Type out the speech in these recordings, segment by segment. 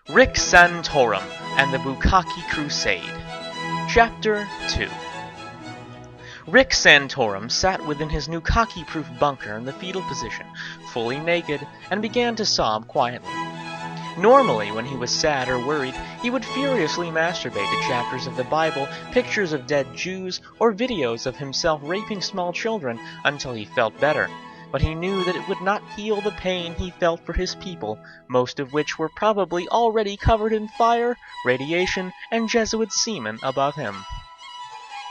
Rick Santorum and the Bukakke Crusade. Chapter 2. Rick Santorum sat within his new khaki-proof bunker in the fetal position, fully naked, and began to sob quietly. Normally, when he was sad or worried, he would furiously masturbate to chapters of the Bible, pictures of dead Jews, or videos of himself raping small children until he felt better. But he knew that it would not heal the pain he felt for his people, most of which were probably already covered in fire, radiation, and Jesuit semen above him.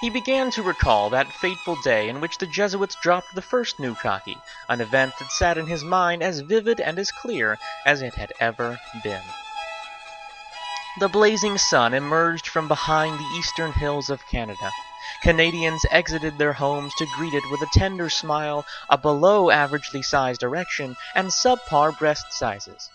He began to recall that fateful day in which the Jesuits dropped the first new khaki, an event that sat in his mind as vivid and as clear as it had ever been. The blazing sun emerged from behind the eastern hills of Canada. Canadians exited their homes to greet it with a tender smile, a below-averagely sized erection, and subpar breast sizes.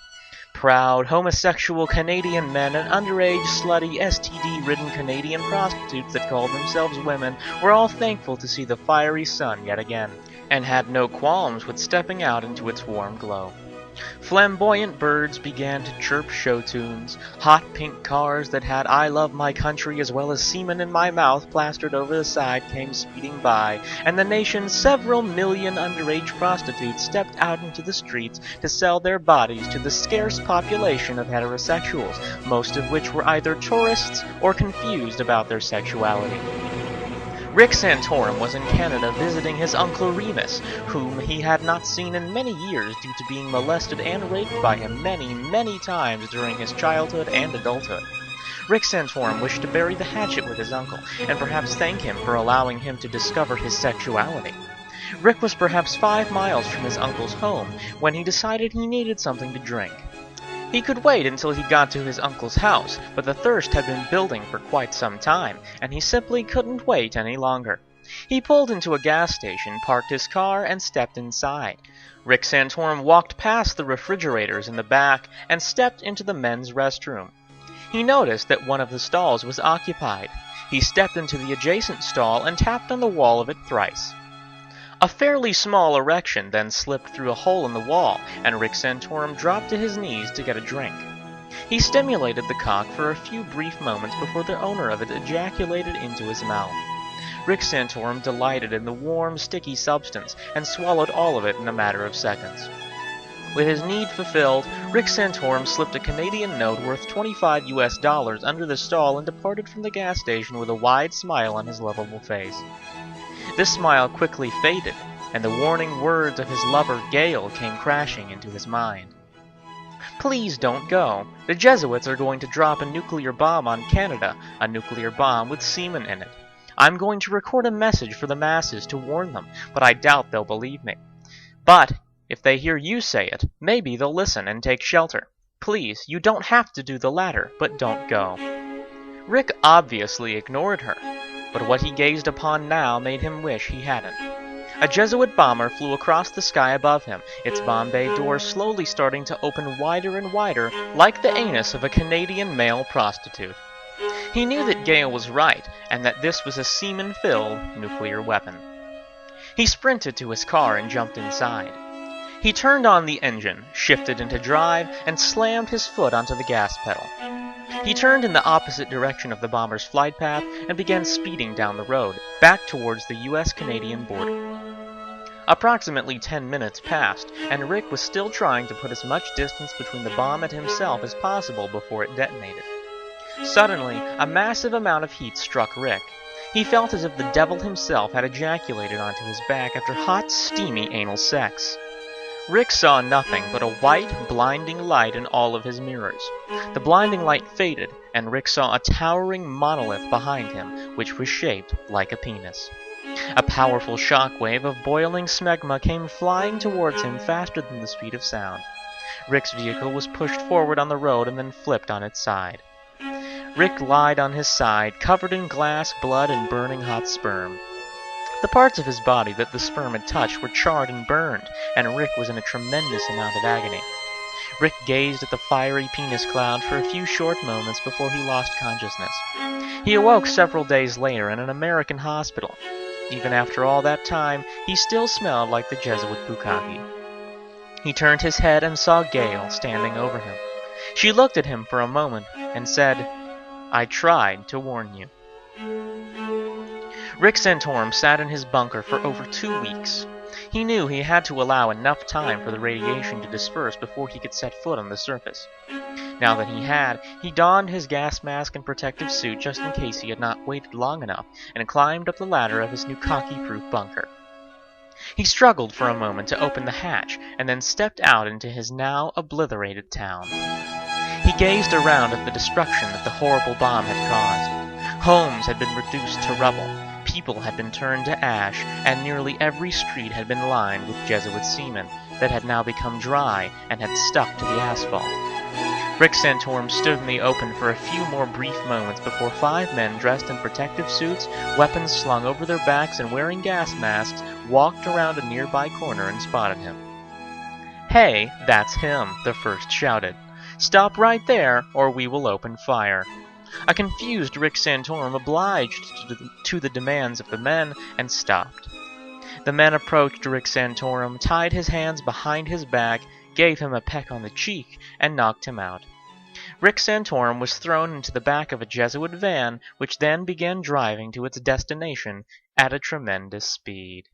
Proud, homosexual Canadian men and underage, slutty, STD-ridden Canadian prostitutes that called themselves women were all thankful to see the fiery sun yet again, and had no qualms with stepping out into its warm glow. Flamboyant birds began to chirp show tunes, hot pink cars that had "I love my country" as well as "semen in my mouth" plastered over the side came speeding by, and the nation's several million underage prostitutes stepped out into the streets to sell their bodies to the scarce population of heterosexuals, most of which were either tourists or confused about their sexuality. Rick Santorum was in Canada visiting his uncle Remus, whom he had not seen in many years due to being molested and raped by him many times during his childhood and adulthood. Rick Santorum wished to bury the hatchet with his uncle, and perhaps thank him for allowing him to discover his sexuality. Rick was perhaps 5 miles from his uncle's home when he decided he needed something to drink. He could wait until he got to his uncle's house, but the thirst had been building for quite some time, and he simply couldn't wait any longer. He pulled into a gas station, parked his car, and stepped inside. Rick Santorum walked past the refrigerators in the back and stepped into the men's restroom. He noticed that one of the stalls was occupied. He stepped into the adjacent stall and tapped on the wall of it thrice. A fairly small erection then slipped through a hole in the wall, and Rick Santorum dropped to his knees to get a drink. He stimulated the cock for a few brief moments before the owner of it ejaculated into his mouth. Rick Santorum delighted in the warm, sticky substance and swallowed all of it in a matter of seconds. With his need fulfilled, Rick Santorum slipped a Canadian note worth $25 under the stall and departed from the gas station with a wide smile on his lovable face. This smile quickly faded, and the warning words of his lover Gail came crashing into his mind. "Please don't go. The Jesuits are going to drop a nuclear bomb on Canada, a nuclear bomb with semen in it. I'm going to record a message for the masses to warn them, but I doubt they'll believe me. But if they hear you say it, maybe they'll listen and take shelter. Please, you don't have to do the latter, but don't go." Rick obviously ignored her, but what he gazed upon now made him wish he hadn't. A Jesuit bomber flew across the sky above him, its bomb bay door slowly starting to open wider and wider, like the anus of a Canadian male prostitute. He knew that Gail was right, and that this was a semen-filled nuclear weapon. He sprinted to his car and jumped inside. He turned on the engine, shifted into drive, and slammed his foot onto the gas pedal. He turned in the opposite direction of the bomber's flight path and began speeding down the road, back towards the U.S.-Canadian border. Approximately 10 minutes passed, and Rick was still trying to put as much distance between the bomb and himself as possible before it detonated. Suddenly, a massive amount of heat struck Rick. He felt as if the devil himself had ejaculated onto his back after hot, steamy anal sex. Rick saw nothing but a white, blinding light in all of his mirrors. The blinding light faded, and Rick saw a towering monolith behind him, which was shaped like a penis. A powerful shockwave of boiling smegma came flying towards him faster than the speed of sound. Rick's vehicle was pushed forward on the road and then flipped on its side. Rick lied on his side, covered in glass, blood, and burning hot sperm. The parts of his body that the sperm had touched were charred and burned, and Rick was in a tremendous amount of agony. Rick gazed at the fiery penis cloud for a few short moments before he lost consciousness. He awoke several days later in an American hospital. Even after all that time, he still smelled like the Jesuit Bukakke. He turned his head and saw Gail standing over him. She looked at him for a moment and said, "I tried to warn you." Rick Santorum sat in his bunker for over 2 weeks. He knew he had to allow enough time for the radiation to disperse before he could set foot on the surface. Now that he had, he donned his gas mask and protective suit just in case he had not waited long enough, and climbed up the ladder of his Bukakke-proof bunker. He struggled for a moment to open the hatch, and then stepped out into his now obliterated town. He gazed around at the destruction that the horrible bomb had caused. Homes had been reduced to rubble, people had been turned to ash, and nearly every street had been lined with Jesuit semen that had now become dry and had stuck to the asphalt. Rick Santorum stood in the open for a few more brief moments before 5 men dressed in protective suits, weapons slung over their backs and wearing gas masks, walked around a nearby corner and spotted him. "Hey, that's him," the first shouted. "Stop right there, or we will open fire." A confused Rick Santorum obliged to the demands of the men and stopped. The men approached Rick Santorum, tied his hands behind his back, gave him a peck on the cheek, and knocked him out. Rick Santorum was thrown into the back of a Jesuit van, which then began driving to its destination at a tremendous speed.